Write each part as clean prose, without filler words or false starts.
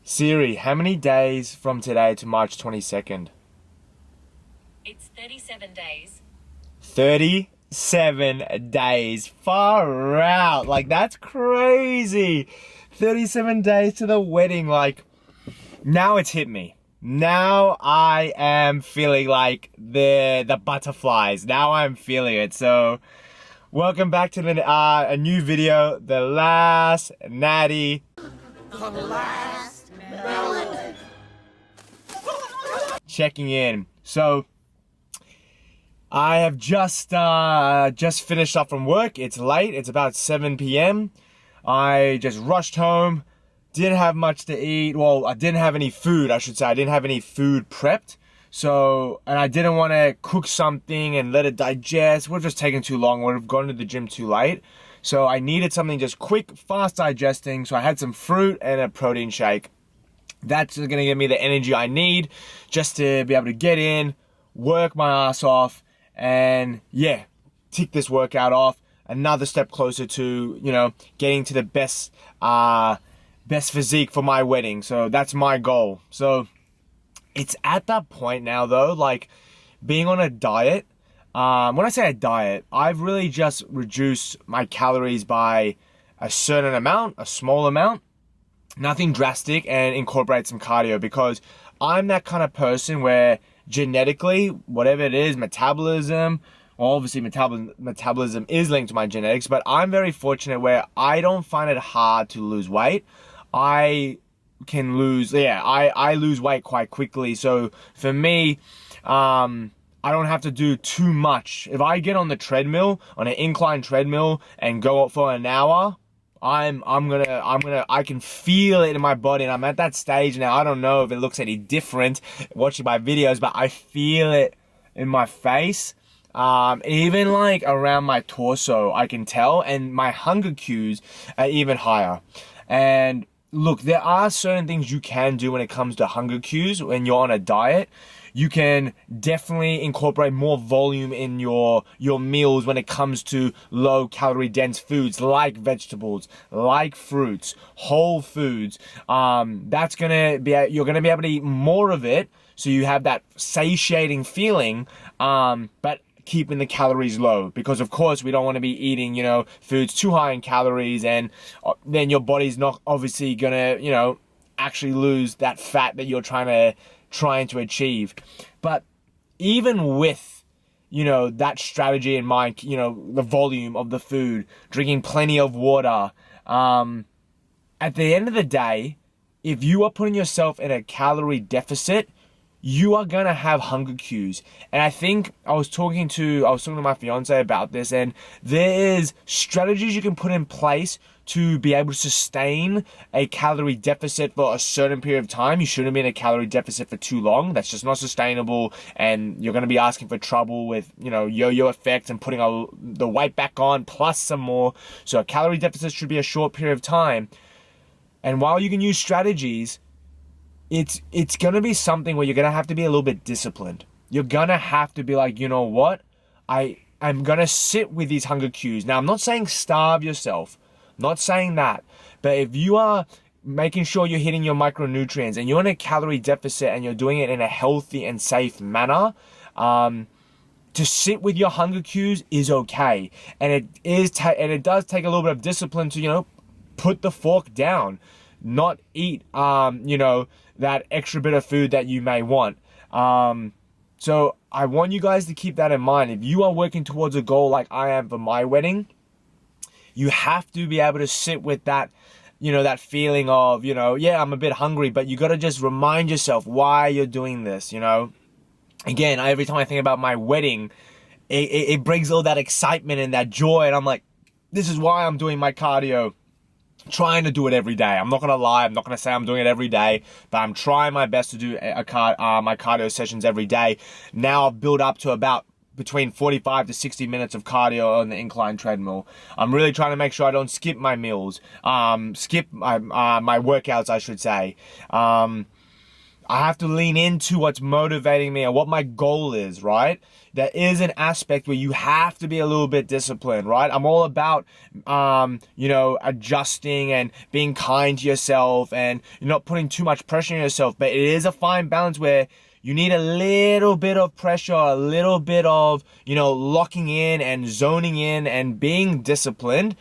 Siri, how many days from today to March 22nd? It's 37 days. 37 days. Far out. Like, that's crazy. 37 days to the wedding. Like, now it's hit me. Now I am feeling like the butterflies. Now I'm feeling it. So, welcome back to a new video. The last Natty. The last melon. Checking in. So, I have just finished up from work. It's late. It's about 7 p.m. I just rushed home. Didn't have much to eat. Well, I didn't have any food, I should say. I didn't have any food prepped. So, and I didn't want to cook something and let it digest. It would have just taken too long. Would have gone to the gym too late. So I needed something just quick, fast digesting. So I had some fruit and a protein shake. That's going to give me the energy I need just to be able to get in, work my ass off, and yeah, tick this workout off. Another step closer to, getting to the best physique for my wedding. So that's my goal. So it's at that point now though, like being on a diet. When I say a diet, I've really just reduced my calories by a certain amount, a small amount, nothing drastic, and incorporate some cardio, because I'm that kind of person where genetically, whatever it is, metabolism, well, obviously metabolism is linked to my genetics, but I'm very fortunate where I don't find it hard to lose weight. I lose weight quite quickly. So for me, I don't have to do too much. If I get on the treadmill, on an incline treadmill, and go up for an hour, I can feel it in my body, and I'm at that stage now. I don't know if it looks any different watching my videos, but I feel it in my face. Even like around my torso, I can tell, and my hunger cues are even higher. And look, there are certain things you can do when it comes to hunger cues when you're on a diet. You can definitely incorporate more volume in your meals when it comes to low calorie dense foods like vegetables, like fruits, whole foods. You're gonna be able to eat more of it, so you have that satiating feeling, but keeping the calories low, because of course we don't want to be eating, foods too high in calories, and then your body's not obviously gonna, actually lose that fat that you're trying to achieve. But even with, that strategy in mind, the volume of the food, drinking plenty of water, at the end of the day, if you are putting yourself in a calorie deficit, you are gonna have hunger cues. And I think I was talking to my fiance about this, and there is strategies you can put in place to be able to sustain a calorie deficit for a certain period of time. You shouldn't be in a calorie deficit for too long. That's just not sustainable, and you're gonna be asking for trouble with, yo-yo effects and putting the weight back on plus some more. So a calorie deficit should be a short period of time. And while you can use strategies, it's gonna be something where you're gonna have to be a little bit disciplined. You're gonna have to be like, you know what? I'm gonna sit with these hunger cues. Now, I'm not saying starve yourself. Not saying that. But if you are making sure you're hitting your micronutrients and you're in a calorie deficit and you're doing it in a healthy and safe manner, to sit with your hunger cues is okay. And it does take a little bit of discipline to, put the fork down, not eat, that extra bit of food that you may want. So I want you guys to keep that in mind. If you are working towards a goal like I am for my wedding, you have to be able to sit with that, that feeling of, yeah, I'm a bit hungry, but you got to just remind yourself why you're doing this, Again, every time I think about my wedding, it brings all that excitement and that joy, and I'm like, this is why I'm doing my cardio. Trying to do it every day. I'm not gonna lie. I'm not gonna say I'm doing it every day, but I'm trying my best to do my cardio sessions every day. Now I've built up to about between 45 to 60 minutes of cardio on the incline treadmill. I'm really trying to make sure I don't skip my meals, skip my workouts, I should say. I have to lean into what's motivating me and what my goal is, right? There is an aspect where you have to be a little bit disciplined, right? I'm all about, adjusting and being kind to yourself, and you're not putting too much pressure on yourself. But it is a fine balance where you need a little bit of pressure, a little bit of, locking in and zoning in and being disciplined,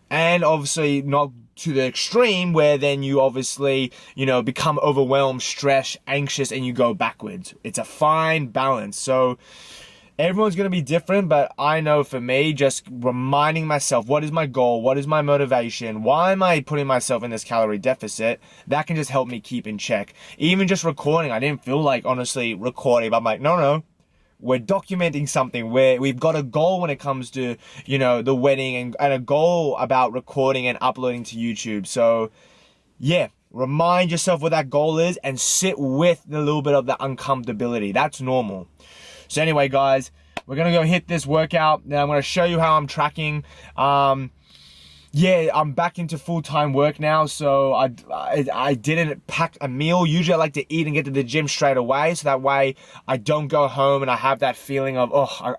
and obviously not to the extreme where then you obviously, become overwhelmed, stressed, anxious, and you go backwards. It's a fine balance. So everyone's going to be different, but I know for me, just reminding myself, what is my goal? What is my motivation? Why am I putting myself in this calorie deficit? That can just help me keep in check. Even just recording, I didn't feel like, honestly, recording, but I'm like, no. We're documenting something where we've got a goal when it comes to, the wedding, and a goal about recording and uploading to YouTube. So yeah, remind yourself what that goal is and sit with the little bit of the uncomfortability. That's normal. So anyway, guys, we're going to go hit this workout. Now I'm going to show you how I'm tracking. I'm back into full-time work now, so I didn't pack a meal. Usually I like to eat and get to the gym straight away, so that way I don't go home and I have that feeling of,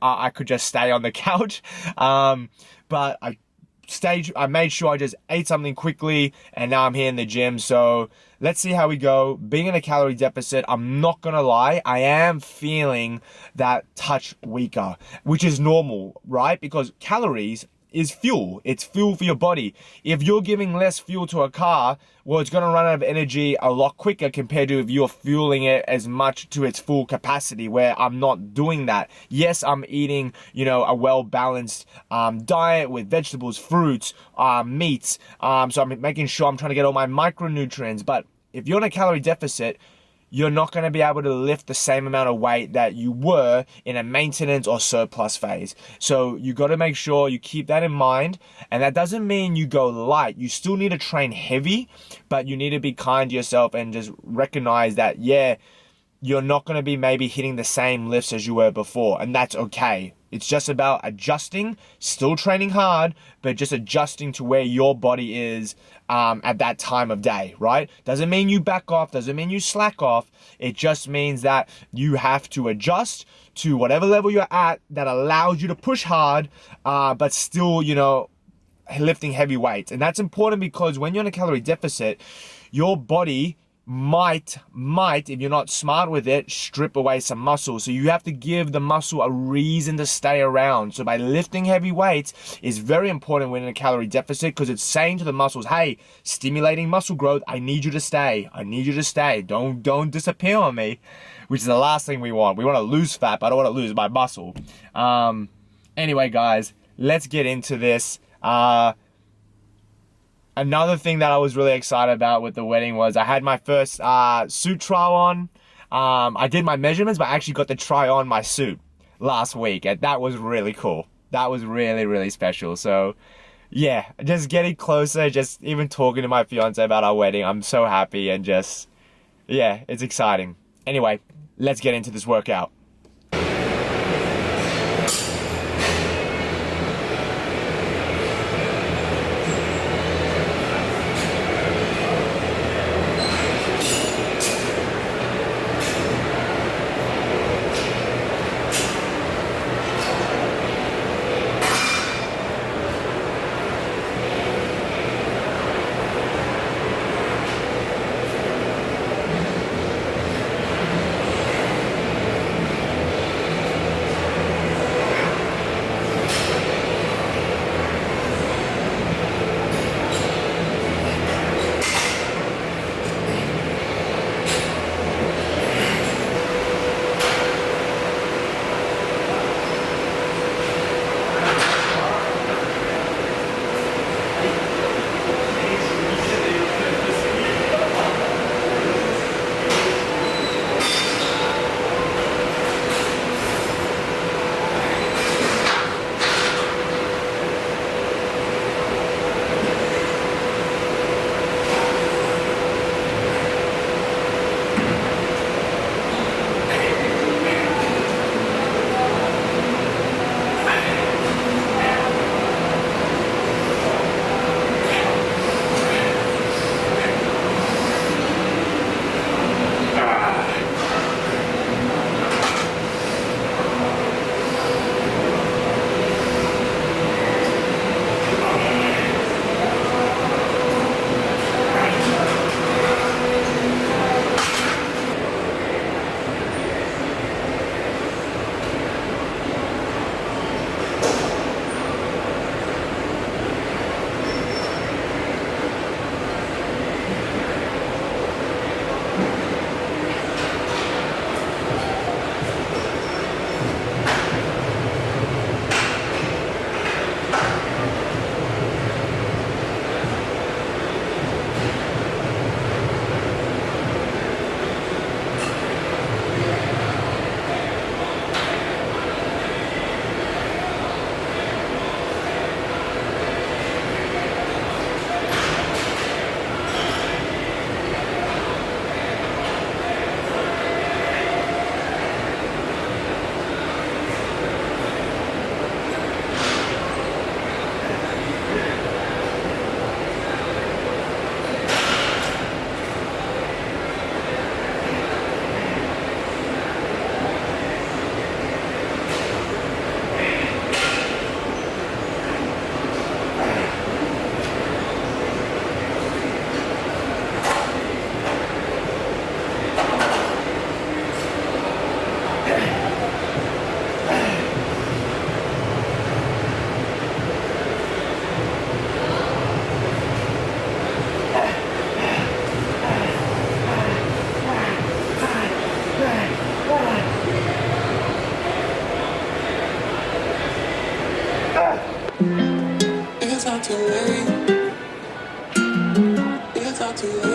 I could just stay on the couch. But I made sure I just ate something quickly, and now I'm here in the gym. So let's see how we go. Being in a calorie deficit, I'm not gonna lie, I am feeling that touch weaker, which is normal, right? Because calories is fuel. It's fuel for your body. If you're giving less fuel to a car, well, it's going to run out of energy a lot quicker compared to if you're fueling it as much to its full capacity, where I'm not doing that. Yes, I'm eating, a well-balanced diet with vegetables, fruits, meats. So I'm making sure I'm trying to get all my micronutrients. But if you're in a calorie deficit, you're not going to be able to lift the same amount of weight that you were in a maintenance or surplus phase. So you got to make sure you keep that in mind. And that doesn't mean you go light. You still need to train heavy, but you need to be kind to yourself and just recognize that, you're not going to be maybe hitting the same lifts as you were before. And that's okay. It's just about adjusting, still training hard, but just adjusting to where your body is at that time of day, right? Doesn't mean you back off, doesn't mean you slack off. It just means that you have to adjust to whatever level you're at that allows you to push hard, but still, lifting heavy weights. And that's important because when you're in a calorie deficit, your body might, if you're not smart with it, strip away some muscle. So you have to give the muscle a reason to stay around. So by lifting heavy weights is very important when in a calorie deficit, because it's saying to the muscles, hey, stimulating muscle growth, I need you to stay. I need you to stay. Don't disappear on me, which is the last thing we want. We want to lose fat, but I don't want to lose my muscle. Anyway, guys, let's get into this. Another thing that I was really excited about with the wedding was I had my first suit trial on. I did my measurements, but I actually got to try on my suit last week, and that was really cool. That was really, really special. So yeah, just getting closer, just even talking to my fiance about our wedding, I'm so happy, and just, it's exciting. Anyway, let's get into this workout.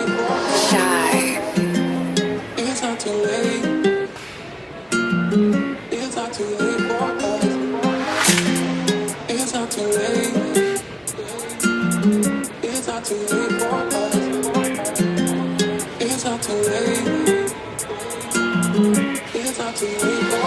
Shy. It's not too late. It's not too late for us. It's not too late. It's not too late for us. It's not too late. It's not too late for us.